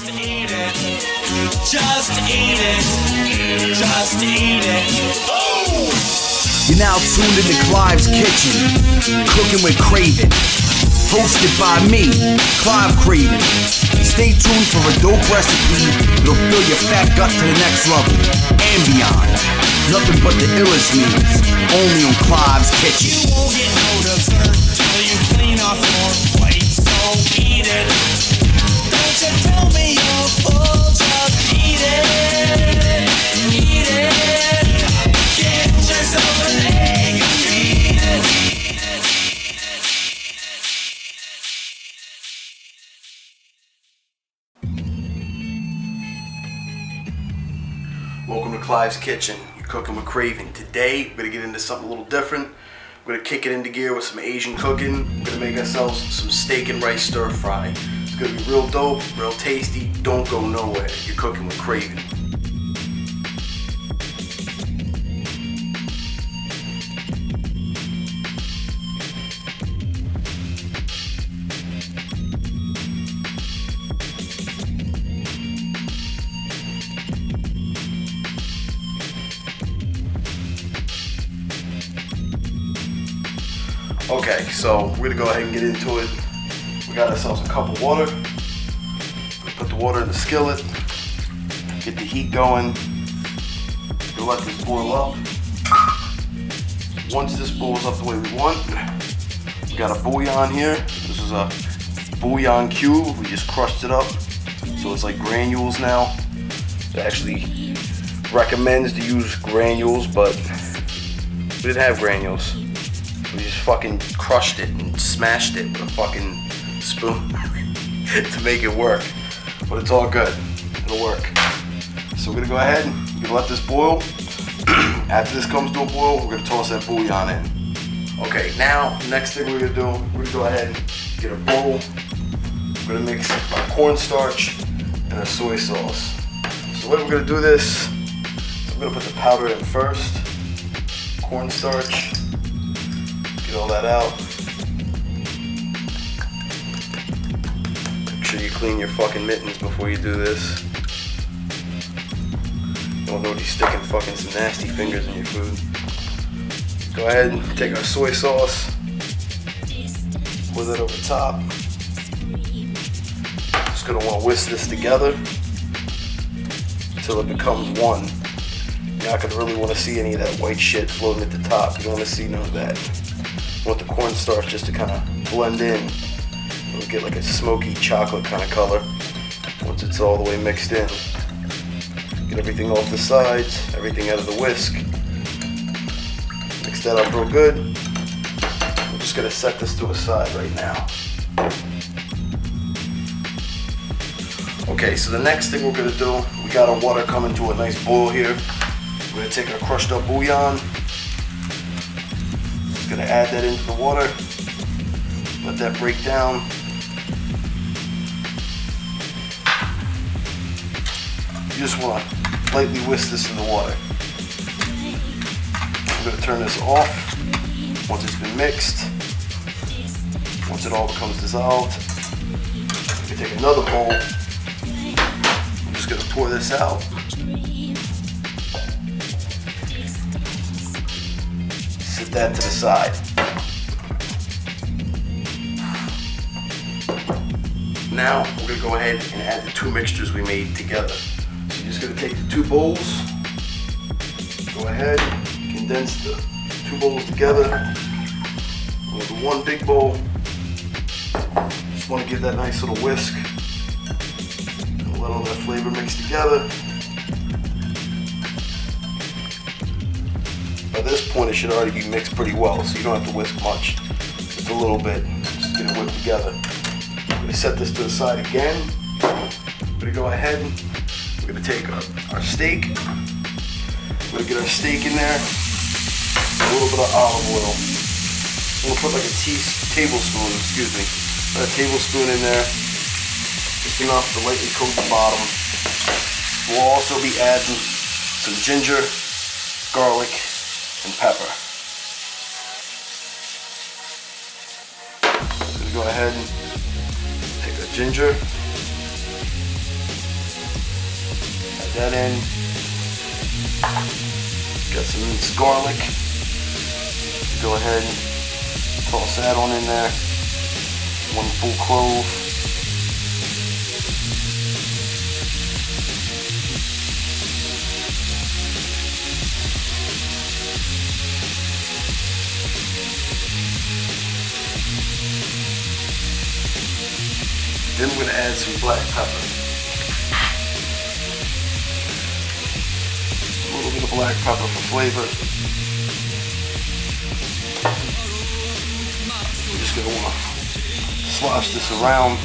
Just eat it. Just eat it. Just eat it. Oh! You're now tuned into Klive's Kitchen, Kookin With Kraven, hosted by me, Klive Kraven. Stay tuned for a dope recipe that'll fill your fat gut to the next level and beyond. Nothing but the illest meals, only on Klive's Kitchen. You won't get no dessert till you clean off your plate, so eat it. Don't you tell me you're full, just eat it. Eat it. Get yourself an egg and feed it. Welcome to Klive's Kitchen, you're cooking with Kraven. Today, we're gonna get into something a little different. We're gonna kick it into gear with some Asian cooking. We're gonna make ourselves some steak and rice stir fry. It's gonna be real dope, real tasty. Don't go nowhere. You're cooking with Kraven. Okay, so we're gonna go ahead and get into it. We got ourselves a cup of water. Put the water in the skillet. Get the heat going. We'll let this boil up. Once this boils up the way we want, we got a bouillon here. This is a bouillon cube. We just crushed it up, so it's like granules now. It actually recommends to use granules, but we didn't have granules. We just fucking crushed it and smashed it with a fucking spoon to make it work. But it's all good. It'll work. So we're gonna go ahead and we're gonna let this boil. After this comes to a boil, we're gonna toss that bouillon in. Okay, now next thing we're gonna do, we're gonna go ahead and get a bowl. We're gonna mix our cornstarch and our soy sauce. So the way we're gonna do this, I'm gonna put the powder in first. Cornstarch. Get all that out. Make sure you clean your fucking mittens before you do this. You don't know what you're sticking fucking some nasty fingers in your food. Go ahead and take our soy sauce. Pour that over top. Just gonna want to whisk this together until it becomes one. You're not gonna really want to see any of that white shit floating at the top. You don't want to see none of that. You want the cornstarch just to kind of blend in. We'll get like a smoky chocolate kind of color once it's all the way mixed in. Get everything off the sides, everything out of the whisk. Mix that up real good. We're just gonna set this to a side right now. Okay, so the next thing we're gonna do, we got our water coming to a nice boil here. We're gonna take our crushed up bouillon. Gonna add that into the water, let that break down. You just want to lightly whisk this in the water. I'm gonna turn this off once it's been mixed. Once it all becomes dissolved, I'm gonna take another bowl. I'm just gonna pour this out. Set that to the side. Now we're gonna go ahead and add the two mixtures we made together. So you're just gonna take the two bowls, go ahead, condense the two bowls together into one big bowl. Just want to give that nice little whisk and let all that flavor mix together. By this point, it should already be mixed pretty well, so you don't have to whisk much. Just a little bit, just get it whipped together. I'm gonna set this to the side again. I'm gonna go ahead and we're gonna take our steak. We're gonna get our steak in there. A little bit of olive oil. I'm gonna put like a tablespoon, excuse me. Put a tablespoon in there. Just enough to lightly coat the bottom. We'll also be adding some ginger, garlic, and pepper. I'm gonna go ahead and take the ginger, that in. Got some minced garlic. Go ahead and toss that on in there. 1 full clove. Then we're going to add some black pepper. A little bit of black pepper for flavor. We're just going to want to slosh this around.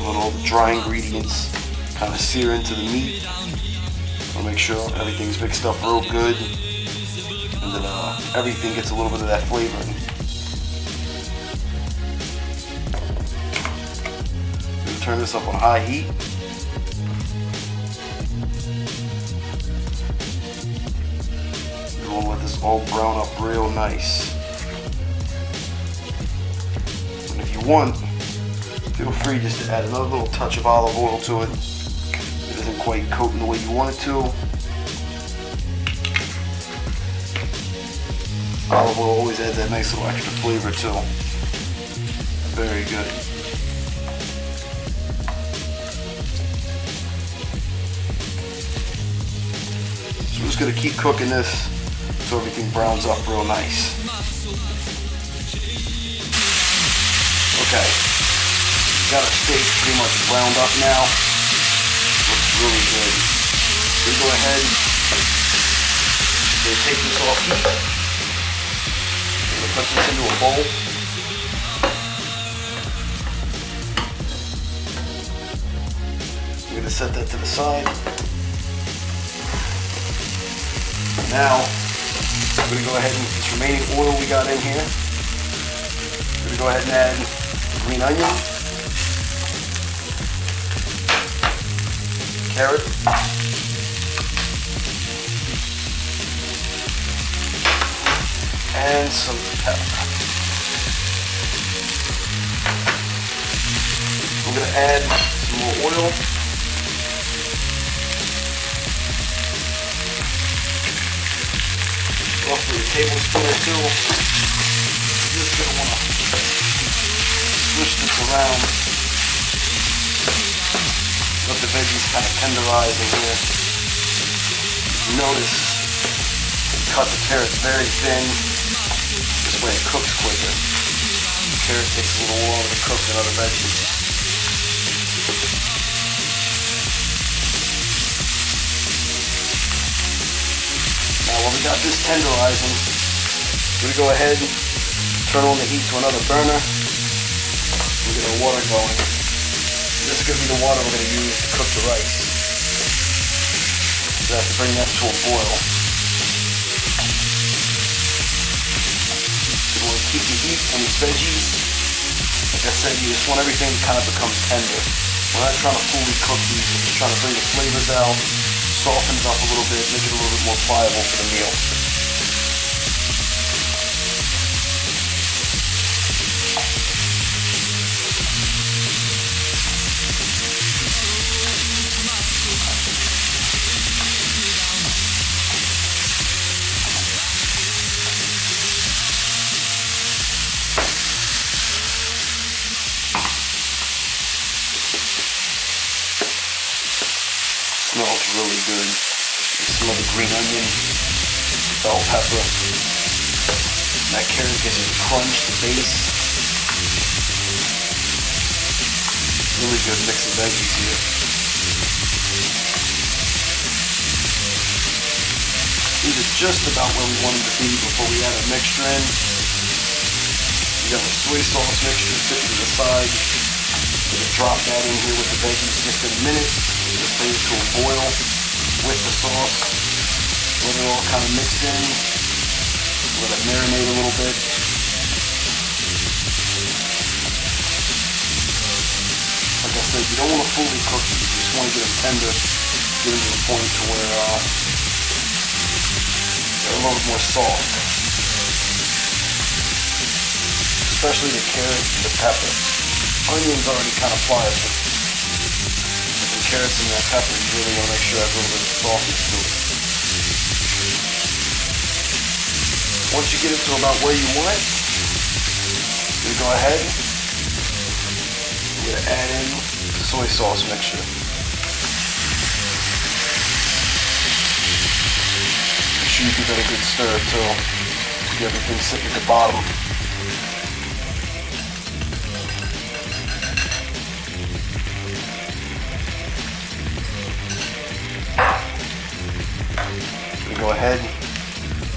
Let all the dry ingredients kind of sear into the meat. Want to make sure everything's mixed up real good. And then everything gets a little bit of that flavor. We're gonna turn this up on high heat. We're gonna let this all brown up real nice. And if you want, feel free just to add another little touch of olive oil to it. It isn't quite coating the way you want it to. Olive oil always adds that nice little extra flavor too. Very good. So we're just going to keep cooking this so everything browns up real nice. Okay. Got our steak pretty much browned up now. Looks really good. We go ahead and take this off heat. Put this into a bowl. We're going to set that to the side. Now, we're going to go ahead and this remaining oil we got in here. We're going to go ahead and add green onion, carrot, and some pepper. We're going to add some more oil. Roughly a tablespoon or two. You're just going to want to swish this around. Let the veggies kind of tenderize in here. Notice, cut the carrots very thin. This way it cooks quicker. The carrot takes a little longer to cook than other veggies. Now while we got this tenderizing, we're going to go ahead and turn on the heat to another burner. We're going to get our water going. This is going to be the water we're going to use to cook the rice. So I have to bring that to a boil. Keep the heat on these veggies. Like I said, you just want everything to kind of become tender. We're not trying to fully cook these, we're just trying to bring the flavors out, soften it up a little bit, make it a little bit more pliable for the meal. Smells really good. You smell the green onion, bell pepper. That carrot gives it a crunch, the base. Really good mix of veggies here. These are just about where we want them to be before we add our mixture in. We got our soy sauce mixture sitting to the side. We're going to drop that in here with the veggies just in a minute. Just bring it to a boil with the sauce. Let it all kind of mix in. Let it marinate a little bit. Like I said, you don't want to fully cook these. You just want to get them tender, get them to the point to where they're a little bit more soft. especially the carrot and the pepper. Onion's already kind of pliable. With the carrots and that pepper, you really want to make sure it has a little bit of softness to it. Once you get it to about where you want it, you're going to go ahead, you're going to add in the soy sauce mixture. Make sure you give it a good stir until everything sitting at the bottom. We go ahead,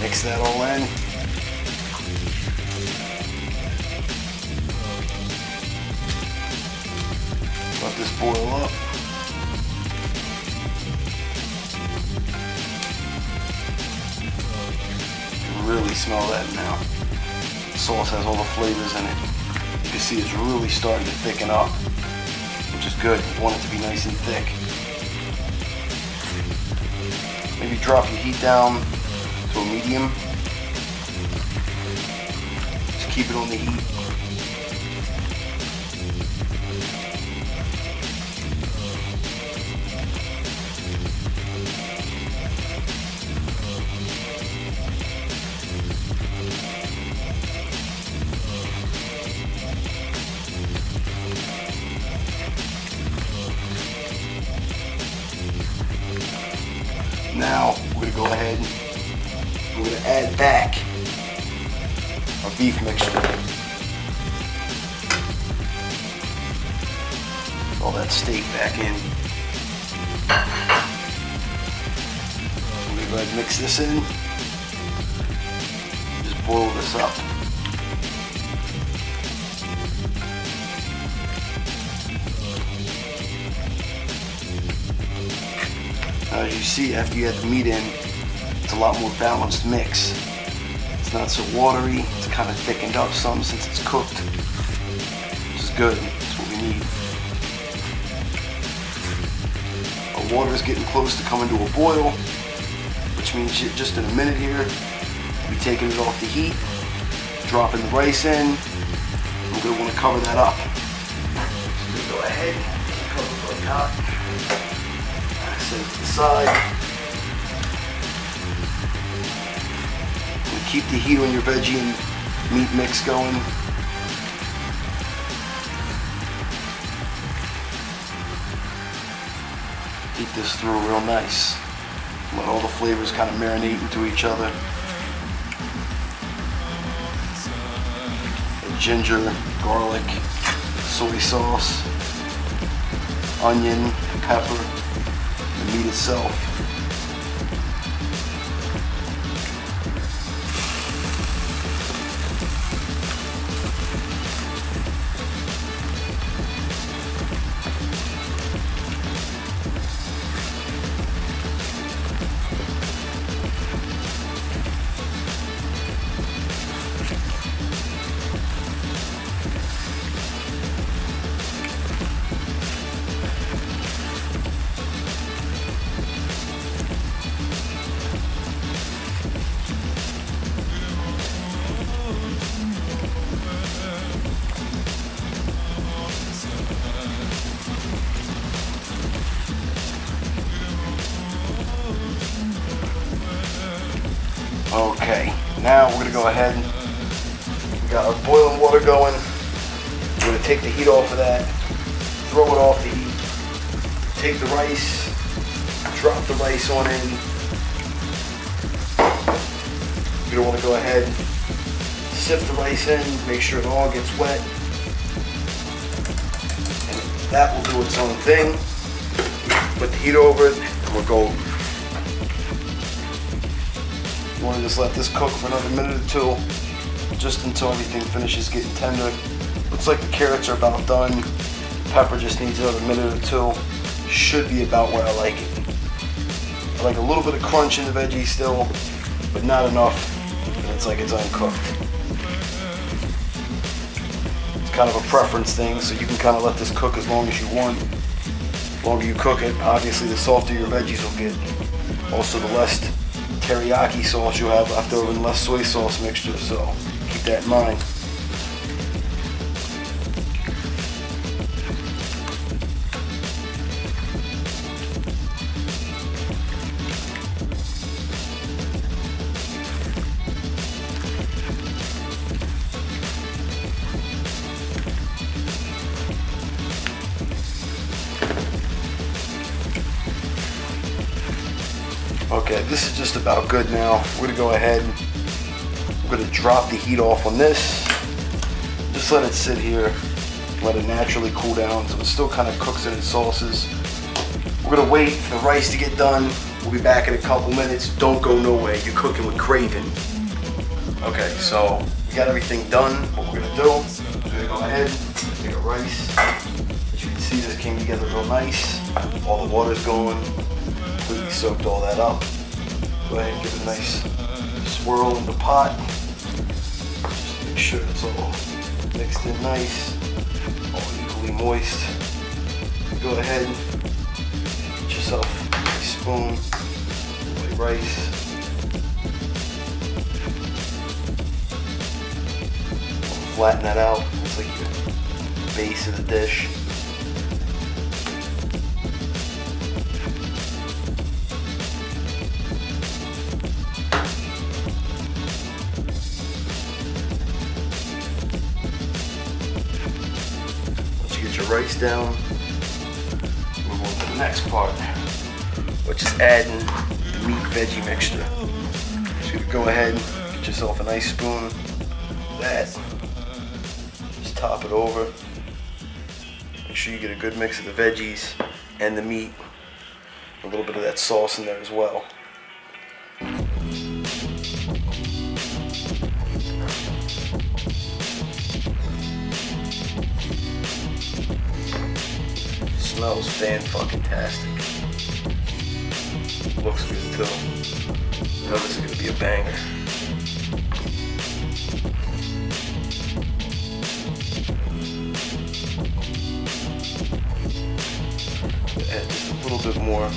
mix that all in. Let this boil up. Really smell that now. The sauce has all the flavors in it. You can see it's really starting to thicken up, which is good. You want it to be nice and thick. Maybe drop your heat down to a medium. Just keep it on the heat. Now, we're going to go ahead, we're going to add back our beef mixture. All that steak back in. We're going to go ahead and mix this in. Just boil this up. As you see, after you add the meat in, it's a lot more balanced mix. It's not so watery, it's kind of thickened up some since it's cooked, which is good. That's what we need. Our water is getting close to coming to a boil, which means just in a minute here, we'll be taking it off the heat, dropping the rice in. We're going to want to cover that up. So we're going to go ahead and cover the top. Set it to the side. And keep the heat on your veggie and meat mix going. Heat this through real nice. Let all the flavors kind of marinate into each other. The ginger, garlic, soy sauce, onion, pepper. The meat itself. Okay, now we're going to go ahead. We got our boiling water going. We're going to take the heat off of that, throw it off the heat, take the rice, drop the rice on in. You're going to want to go ahead, sift the rice in, make sure it all gets wet. And that will do its own thing. Put the heat over it, and we're golden. You want to just let this cook for another minute or two, just until everything finishes getting tender. Looks like the carrots are about done. Pepper just needs another minute or two. Should be about where I like it. I like a little bit of crunch in the veggies still, but not enough. And it's like it's uncooked. It's kind of a preference thing, so you can kind of let this cook as long as you want. The longer you cook it, obviously the softer your veggies will get. Also, the less teriyaki sauce you'll have left over and less soy sauce mixture, so keep that in mind. Okay, this is just about good now. We're gonna go ahead. We're gonna drop the heat off on this. Just let it sit here. Let it naturally cool down so it still kind of cooks in its sauces. We're gonna wait for the rice to get done. We'll be back in a couple minutes. Don't go nowhere. You're cooking with Kraven. Okay, so we got everything done. What we're gonna do, we're gonna go ahead, take a rice. As you can see, this came together real nice. All the water's going. Completely soaked all that up. Go ahead and give it a nice swirl in the pot. Just make sure it's all mixed in nice, all equally moist. Go ahead, get yourself a spoon, white rice. Flatten that out. It's like your base of the dish. Once you get your rice down, move on to the next part, which is adding the meat veggie mixture. So you're gonna go ahead and get yourself a nice spoon of that. Just top it over. Make sure you get a good mix of the veggies and the meat. A little bit of that sauce in there as well. Smells fan-fucking-tastic. Looks good too. I know this is gonna be a banger. Add just a little bit more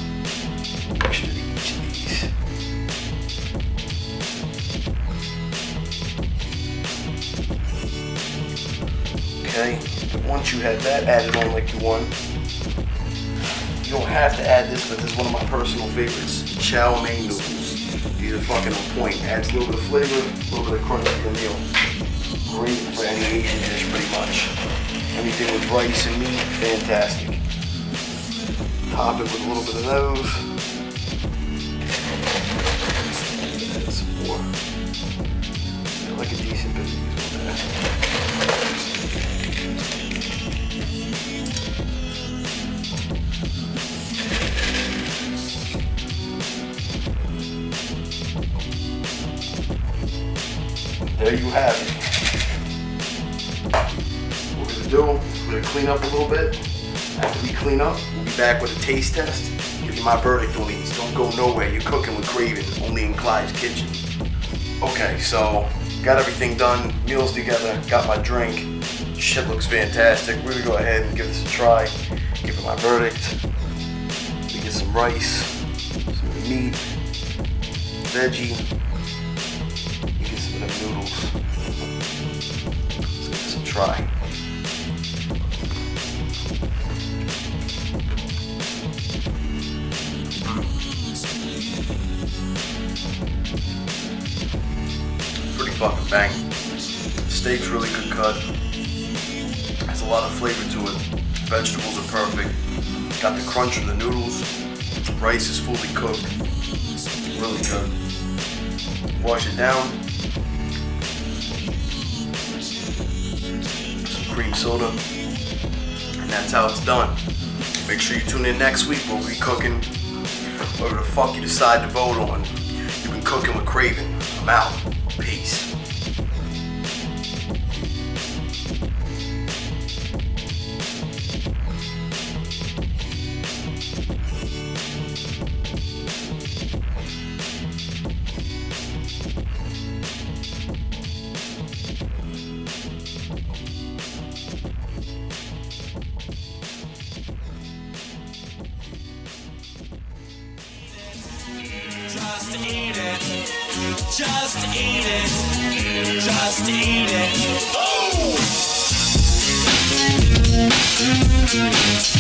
mixture to each of these. Okay, but once you have that added on like you want, you don't have to add this, but this is one of my personal favorites, chow mein noodles. These are fucking on point. Adds a little bit of flavor, a little bit of crunch to the meal. Great for any Asian dish, pretty much. Anything with rice and meat, fantastic. Top it with a little bit of those. Add some more. I like a decent bit of these with that. There you have it. What we're gonna do, we're gonna clean up a little bit. After we clean up, we'll be back with a taste test. Give you my verdict on these. Don't go nowhere. You're cooking with Kraven, only in Klive's kitchen. Okay, so got everything done, meals together, got my drink. Shit looks fantastic. We're gonna go ahead and give this a try. Give it my verdict. We get some rice, some meat, veggie. Noodles. Let's give this a try. Pretty fucking bang. Steak's really good cut. Has a lot of flavor to it. Vegetables are perfect. Got the crunch from the noodles. Rice is fully cooked. Really good. Wash it down. Cream soda, and that's how it's done. Make sure you tune in next week. We'll be cooking whatever the fuck you decide to vote on. You've been cooking with Kraven. I'm out. Peace. Just eat it. Just eat it. Just eat it. Oh!